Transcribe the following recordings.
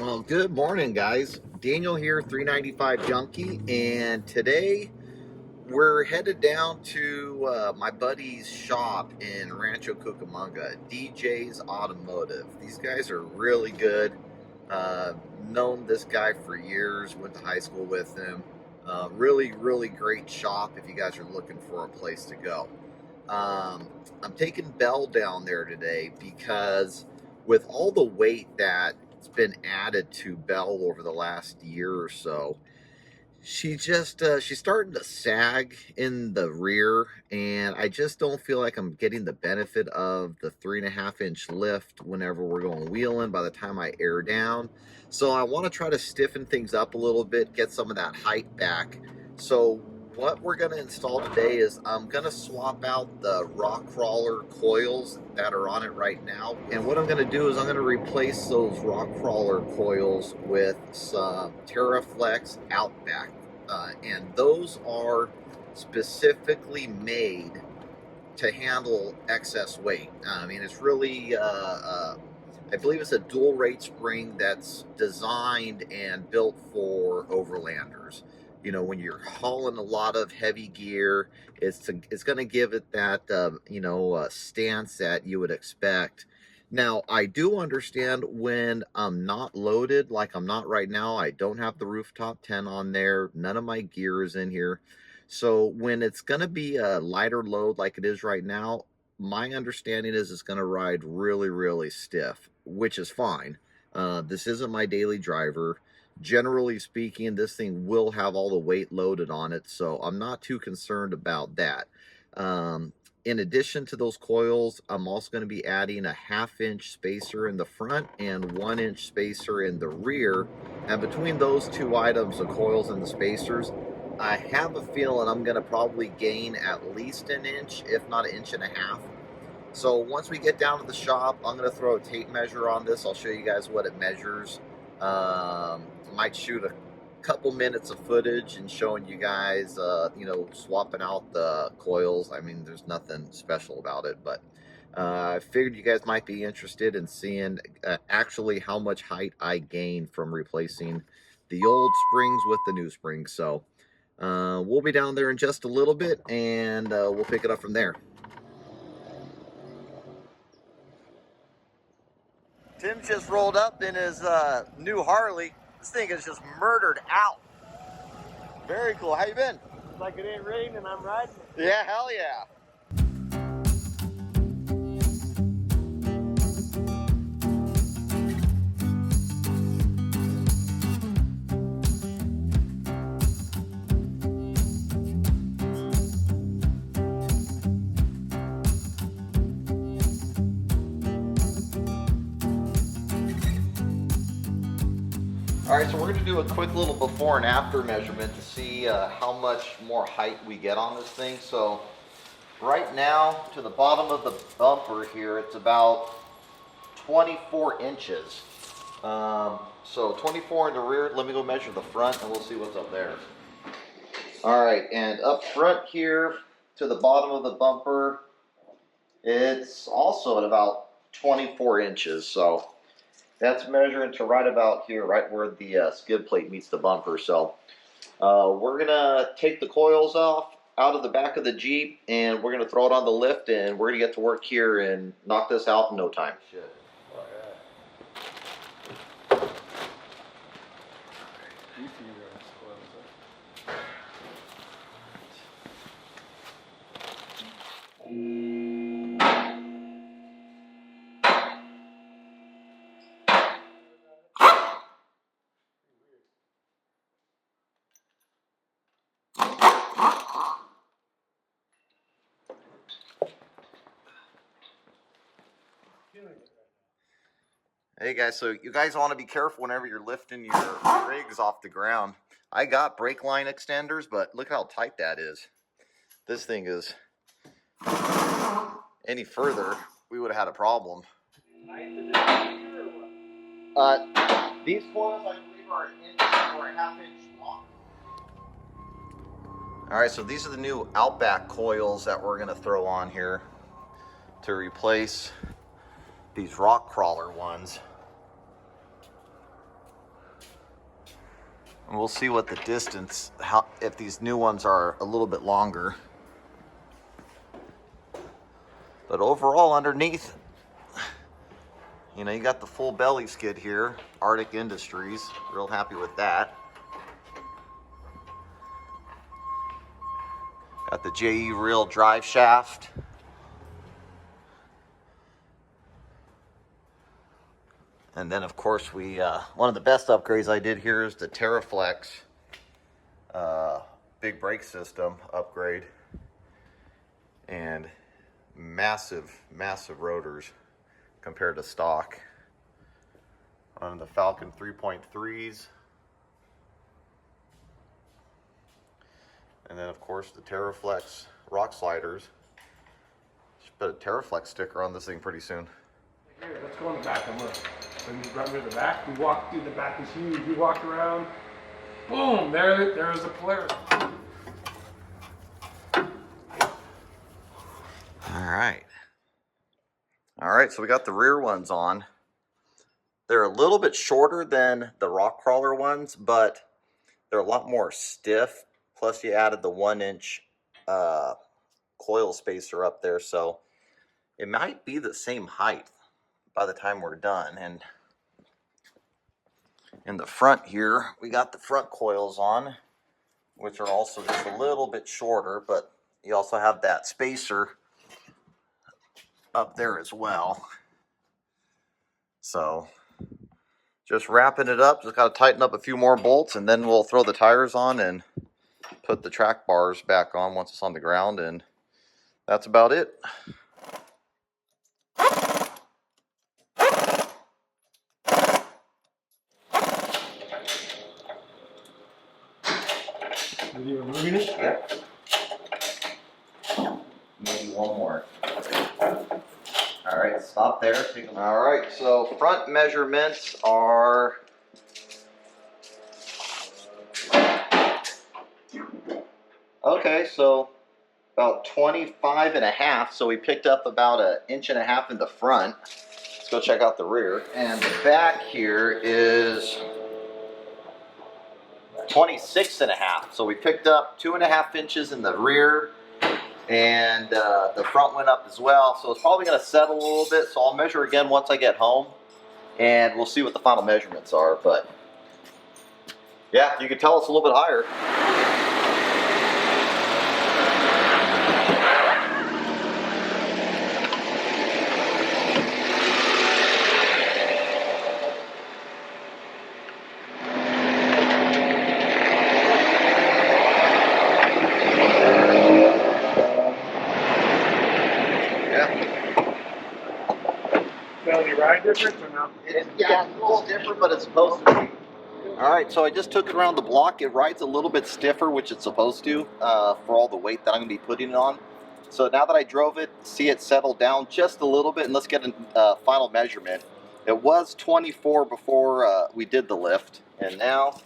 Well, good morning, guys. Daniel here, 395 Junkie, and today we're headed down to my buddy's shop in Rancho Cucamonga, DJ's Automotive. These guys are really good. Uh, Known this guy for years, went to high school with him. Really great shop if you guys are looking for a place to go. I'm taking Belle down there today because with all the weight that's been added to Belle over the last year or so, she's starting to sag in the rear, and I just don't feel like I'm getting the benefit of the 3.5 inch lift whenever we're going wheeling by the time I air down. So I want to try to stiffen things up a little bit, get some of that height back. So what we're going to install today is I'm going to swap out the Rock Krawler coils that are on it right now. And what I'm going to do is I'm going to replace those Rock Krawler coils with some Teraflex Outback. And those are specifically made to handle excess weight. I mean, it's really, I believe it's a dual rate spring that's designed and built for overlanders. You know, when you're hauling a lot of heavy gear, it's going to give it that, stance that you would expect. Now, I do understand when I'm not loaded, like I'm not right now. I don't have the rooftop tent on there. None of my gear is in here. So when it's going to be a lighter load like it is right now, my understanding is it's going to ride really stiff, which is fine. This isn't my daily driver. Generally speaking, this thing will have all the weight loaded on it, so I'm not too concerned about that. In addition to those coils, I'm also going to be adding a 1/2 inch spacer in the front and 1 inch spacer in the rear. And between those two items, the coils and the spacers, I have a feeling I'm going to probably gain at least 1 inch, if not 1.5 inches. So once we get down to the shop, I'm going to throw a tape measure on this. I'll show you guys what it measures. Might shoot a couple minutes of footage and showing you guys, swapping out the coils. I mean, there's nothing special about it, but I figured you guys might be interested in seeing actually how much height I gain from replacing the old springs with the new springs. So we'll be down there in just a little bit, and we'll pick it up from there. Tim's just rolled up in his new Harley. This thing is just murdered out. Very cool. How you been? Like it ain't raining, I'm riding it. Yeah, hell yeah. All right, so we're gonna do a quick little before and after measurement to see how much more height we get on this thing. So right now, to the bottom of the bumper here, it's about 24 inches. So 24 in the rear. Let me go measure the front and we'll see what's up there. All right, and up front here to the bottom of the bumper, it's also at about 24 inches. So that's measuring to right about here, right where the skid plate meets the bumper. So we're gonna take the coils out of the back of the Jeep, and we're gonna throw it on the lift, and we're gonna get to work here and knock this out in no time. Shit. Oh, Hey guys, so you guys want to be careful whenever you're lifting your rigs off the ground. I got brake line extenders, but look how tight that is. This thing is, any further, we would have had a problem. These coils, I believe, are 1 inch or a 1/2 inch long. All right, so these are the new Outback coils that we're gonna throw on here to replace these Rock Krawler ones. And we'll see what the distance, if these new ones are a little bit longer. But overall, underneath, you know, you got the full belly skid here, Arctic Industries. Real happy with that. Got the JE Reel drive shaft. And then, of course, one of the best upgrades I did here is the Teraflex big brake system upgrade. And massive rotors compared to stock. On the Falcon 3.3s. And then, of course, the Teraflex rock sliders. Should put a Teraflex sticker on this thing pretty soon. Here, let's go in the back and look. So you run to the back. We walked through the back is huge. We walked around. Boom! There's the Polaris. All right, so we got the rear ones on. They're a little bit shorter than the Rock Krawler ones, but they're a lot more stiff. Plus, you added the 1-inch coil spacer up there, so it might be the same height by the time we're done. And in the front here, we got the front coils on, which are also just a little bit shorter, but you also have that spacer up there as well. So just wrapping it up, just got to tighten up a few more bolts, and then we'll throw the tires on and put the track bars back on once it's on the ground, and that's about it. Are you removing it? Yep. Maybe one more. All right, stop there. All right, so front measurements are okay, so about 25.5. So we picked up about 1.5 inches in the front. Let's go check out the rear. And the back here is 26.5. So we picked up 2.5 inches in the rear, and the front went up as well. So it's probably going to settle a little bit. So I'll measure again once I get home, and we'll see what the final measurements are. But yeah, you can tell it's a little bit higher. Ride different or no? Yeah, it's a little different, but it's supposed to be. All right, so I just took it around the block. It rides a little bit stiffer, which it's supposed to, for all the weight that I'm going to be putting it on. So now that I drove it, see it settle down just a little bit, and let's get a final measurement. It was 24 before we did the lift, and now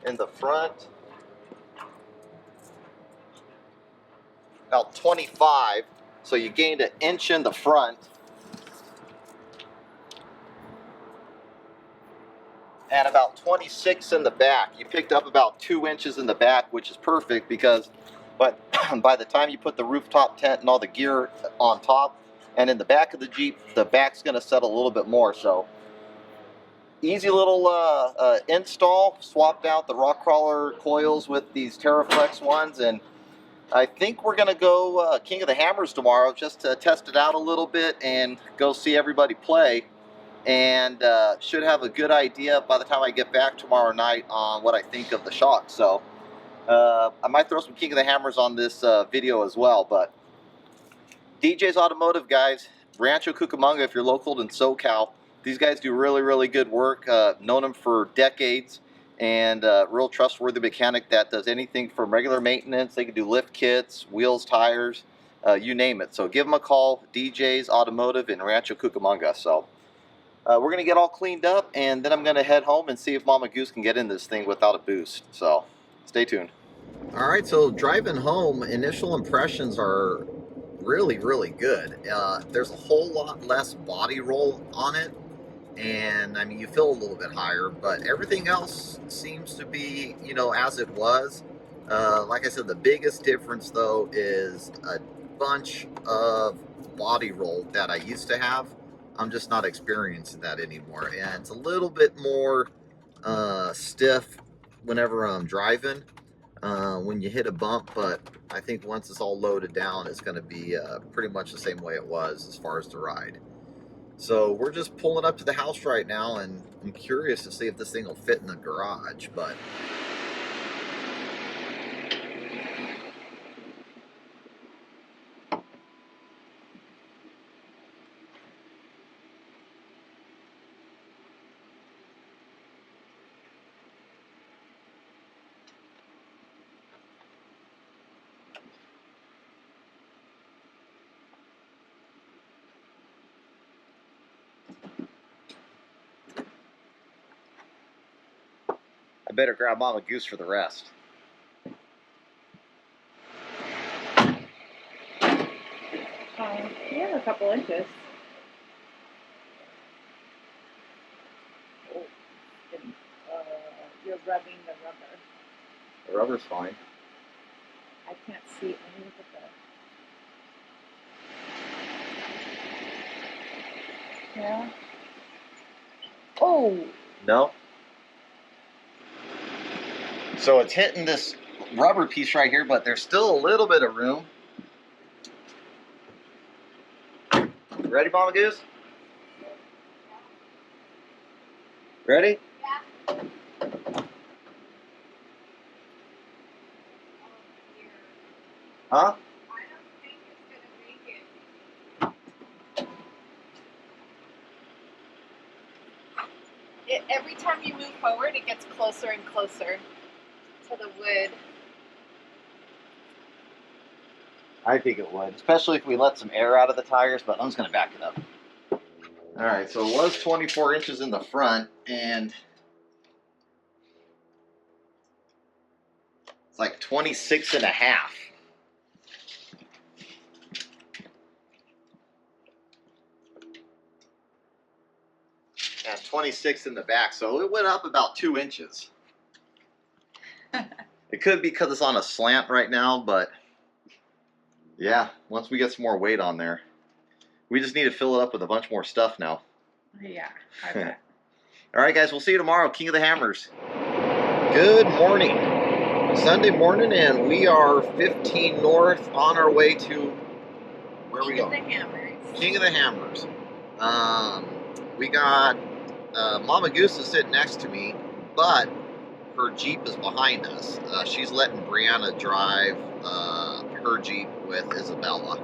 in the front, about 25. So you gained 1 inch in the front. And about 26 in the back. You picked up about 2 inches in the back, which is perfect because by the time you put the rooftop tent and all the gear on top and in the back of the Jeep, the back's going to settle a little bit more. So easy little install. Swapped out the Rock Krawler coils with these Teraflex ones, and I think we're going to go King of the Hammers tomorrow just to test it out a little bit and go see everybody play. And should have a good idea by the time I get back tomorrow night on what I think of the shock. So I might throw some King of the Hammers on this video as well. But DJ's Automotive, guys, Rancho Cucamonga, if you're local in SoCal, these guys do really good work. Known them for decades, and real trustworthy mechanic that does anything from regular maintenance. They can do lift kits, wheels, tires, you name it. So give them a call, DJ's Automotive in Rancho Cucamonga. So we're going to get all cleaned up, and then I'm going to head home and see if Mama Goose can get in this thing without a boost. So stay tuned. All right, so driving home, initial impressions are really good. There's a whole lot less body roll on it. and I mean, you feel a little bit higher, but everything else seems to be, you know, as it was. Like I said, the biggest difference though is a bunch of body roll that I used to have. I'm just not experiencing that anymore, and it's a little bit more stiff whenever I'm driving when you hit a bump, but I think once it's all loaded down, it's going to be pretty much the same way it was as far as the ride. So we're just pulling up to the house right now, and I'm curious to see if this thing will fit in the garage, but I better grab Mama Goose for the rest. You have a couple inches. Oh, and, you're rubbing the rubber. The rubber's fine. I can't see any of the. Yeah. Oh. No? So it's hitting this rubber piece right here, but there's still a little bit of room. Ready, Mama Goose? Ready? Yeah. Huh? I don't think it's gonna make it. Every time you move forward, it gets closer and closer to the wood. I think it would, especially if we let some air out of the tires, but I'm just going to back it up. All right, so it was 24 inches in the front, and it's like 26 and a half. And 26 in the back, so it went up about 2 inches. It could be because it's on a slant right now, but yeah, once we get some more weight on there, we just need to fill it up with a bunch more stuff now. Yeah, I bet. All right, guys, we'll see you tomorrow. King of the Hammers. Good morning. Sunday morning, and we are 15 north on our way to where we go? King of the Hammers. King of the Hammers. We got Mama Goose is sitting next to me, but her Jeep is behind us. She's letting Brianna drive her Jeep with Isabella.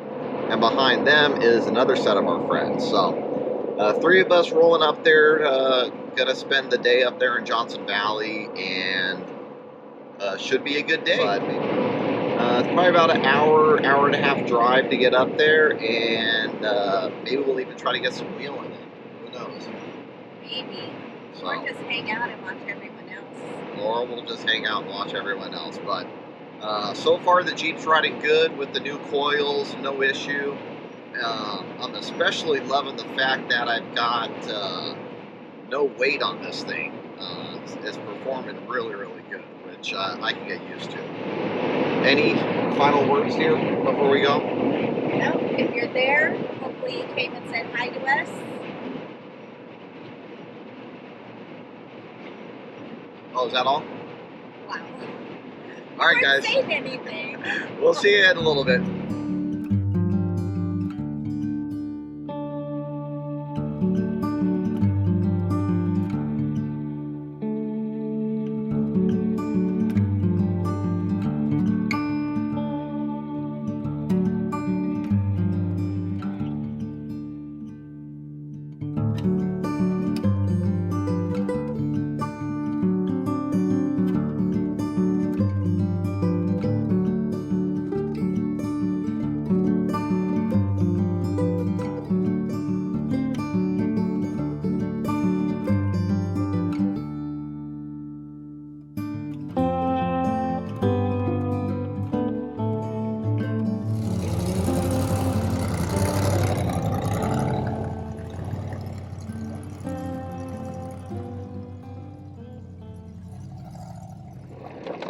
And behind them is another set of our friends. So, 3 of us rolling up there, gonna spend the day up there in Johnson Valley, and should be a good day. But, it's probably about an hour and a half drive to get up there, and maybe we'll even try to get some wheeling in. Who knows? Maybe. So, Or just hang out and watch everyone else. or we'll just hang out and watch everyone else. But so far the Jeep's riding good with the new coils, no issue. I'm especially loving the fact that I've got no weight on this thing. It's performing really, really good, which I can get used to. Any final words here before we go? No, if you're there, hopefully you came and said hi to us. Oh, is that all? Wow. All right, guys. Saying anything. We'll see you in a little bit.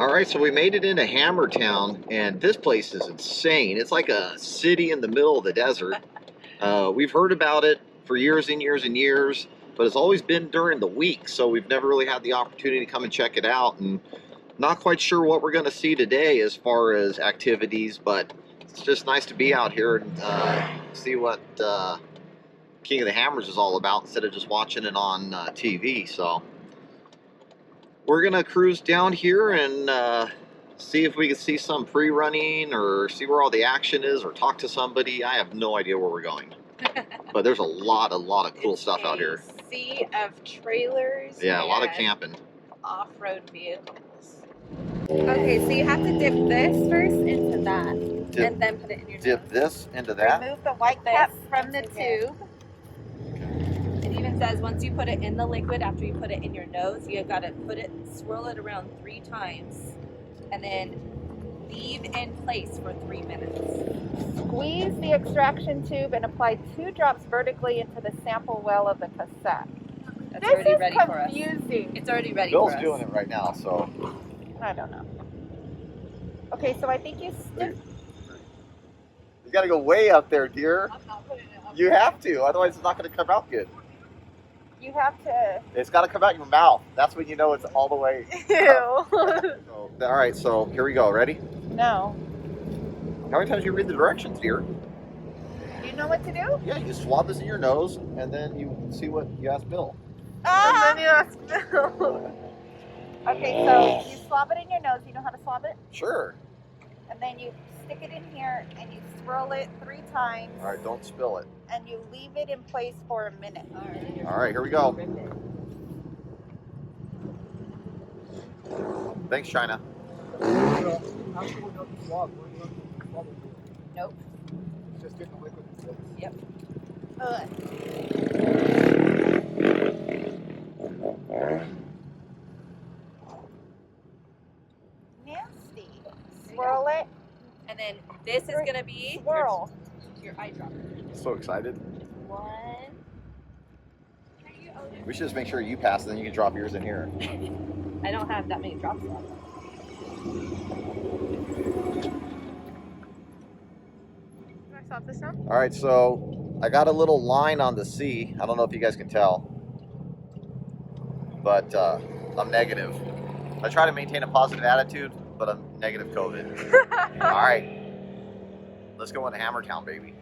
All right, so we made it into Hammertown, and this place is insane. It's like a city in the middle of the desert. We've heard about it for years and years and years, but it's always been during the week, so we've never really had the opportunity to come and check it out. And not quite sure what we're going to see today as far as activities, but it's just nice to be out here and see what King of the Hammers is all about instead of just watching it on TV. So we're gonna cruise down here and see if we can see some pre-running or see where all the action is or talk to somebody. I have no idea where we're going, but there's a lot of cool stuff out here. Sea of trailers. Yeah, a lot of camping. Off-road vehicles. Okay, so you have to dip this first into that, and then put it in your nose. Dip this into that. Remove the white cap from the tube. It even says once you put it in the liquid, after you put it in your nose, you got to swirl it around 3 times, and then leave in place for 3 minutes. Squeeze the extraction tube and apply 2 drops vertically into the sample well of the cassette. That's already ready for us. It's already ready for us. Bill's doing it right now, so. I don't know. Okay, so I think you stick. You gotta go way up there, dear. I'm not putting it up You there. have to, otherwise it's not gonna come out good. You have to. It's gotta come out your mouth. That's when you know it's all the way. Ew. So, all right, so here we go. Ready? No. How many times do you read the directions, dear? You know what to do? Yeah, you swab this in your nose, and then you see what you ask Bill. And then you ask Bill. Okay, so you swab it in your nose. You know how to swab it? Sure. And then you stick it in here and you swirl it 3 times. All right, don't spill it. And you leave it in place for a minute. All right, here we go. Thanks, China. Nope. Just get the liquid. Yep. Nasty. Swirl it. And then this is going to be Swirl. your eye dropper. So excited. 1. We should just make sure you pass, and then you can drop yours in here. I don't have that many drops left. Can I stop this now? All right, so I got a little line on the C. I don't know if you guys can tell, but I'm negative. I try to maintain a positive attitude, but I'm negative COVID. All right, let's go into Hammertown, baby.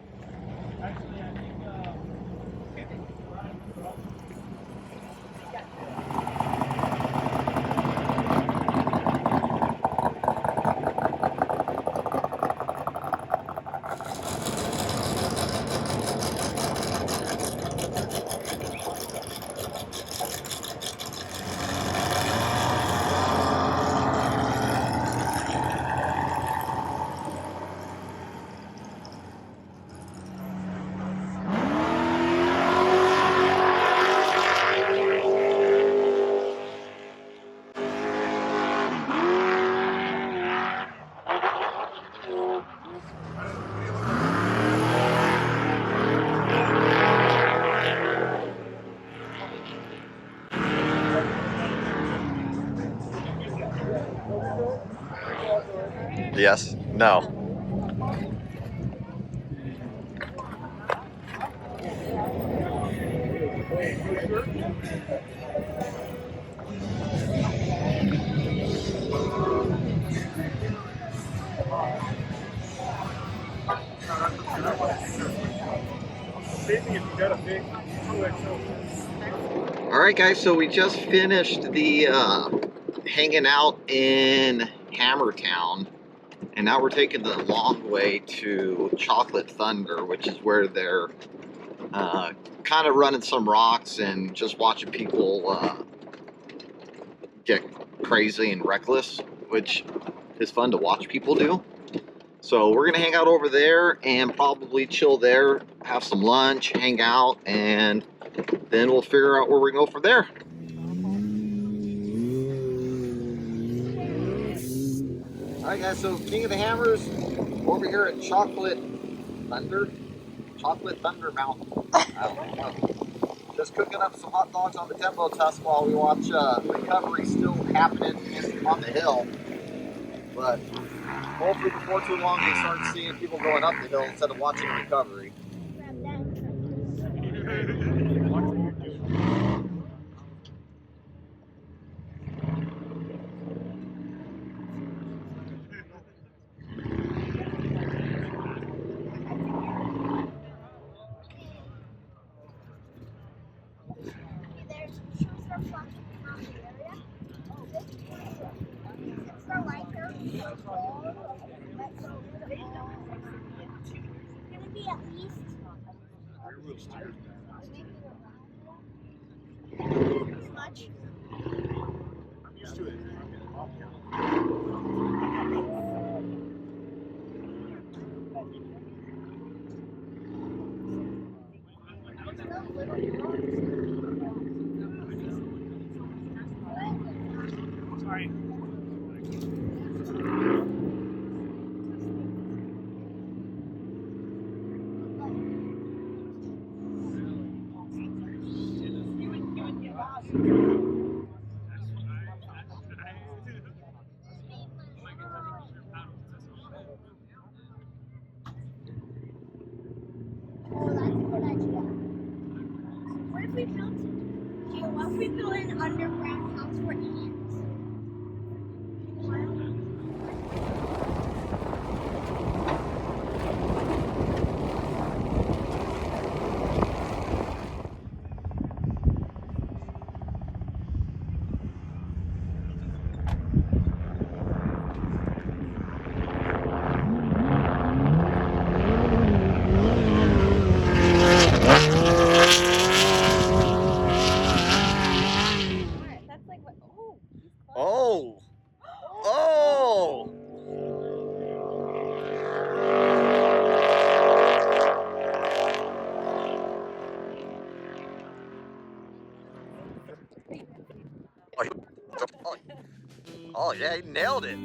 Yes. No. All right, guys. So we just finished the hanging out in Hammertown. And now we're taking the long way to Chocolate Thunder, which is where they're kind of running some rocks and just watching people get crazy and reckless, which is fun to watch people do. So we're going to hang out over there and probably chill there, have some lunch, hang out, and then we'll figure out where we're going to go from there. Alright guys, so King of the Hammers over here at Chocolate Thunder Mountain. I don't know. Just cooking up some hot dogs on the tempo tusk while we watch recovery still happening on the hill. But hopefully before too long they start seeing people going up the hill instead of watching the recovery. Sorry. What if we built an underground house for ants? That's like what? Oh, he's close. Oh! Oh! Oh yeah, he nailed it.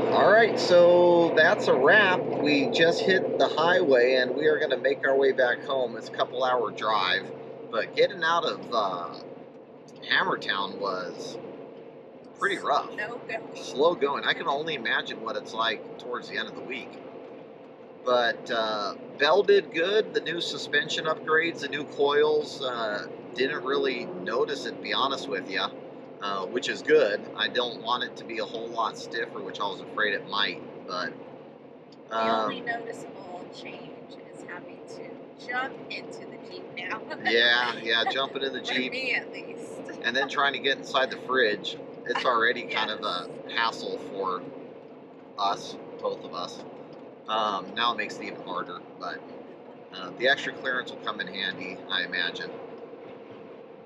Alright, so that's a wrap. We just hit the highway and we are going to make our way back home. It's a couple-hour drive, but getting out of Hammertown was pretty rough. No go. Slow going. I can only imagine what it's like towards the end of the week. But Bele did good. The new suspension upgrades, the new coils, didn't really notice it, to be honest with you. Which is good. I don't want it to be a whole lot stiffer, which I was afraid it might, but The only noticeable change is having to jump into the Jeep now. yeah, jumping in the For Jeep me at least. and then trying to get inside the fridge, it's already kind of a hassle for us, both of us. Now it makes it even harder, but the extra clearance will come in handy, I imagine.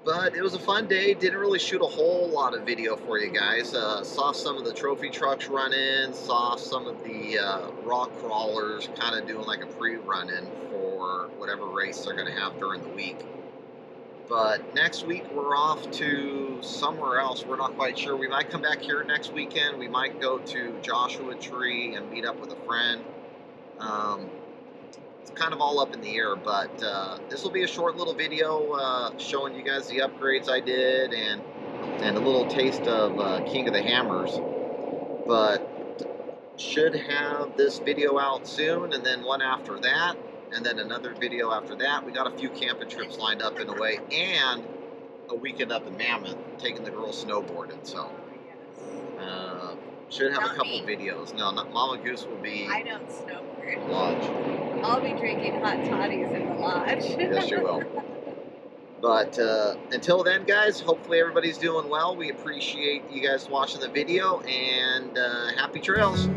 But it was a fun day. Didn't really shoot a whole lot of video for you guys. Saw some of the trophy trucks run in. Saw some of the Rock Krawlers kind of doing like a pre-run-in for whatever race they're going to have during the week. But next week we're off to somewhere else. We're not quite sure. We might come back here next weekend. We might go to Joshua Tree and meet up with a friend. It's kind of all up in the air, but this will be a short little video showing you guys the upgrades I did and a little taste of King of the Hammers. But should have this video out soon, and then one after that, and then another video after that. We got a few camping trips lined up in a way, and a weekend up in Mammoth taking the girls snowboarding. So should have Not a couple me. videos. No, not Mama Goose will be I don't snowboard. lodge. I'll be drinking hot toddies in the lodge. Yes, you will. But until then, guys, hopefully everybody's doing well. We appreciate you guys watching the video, and happy trails.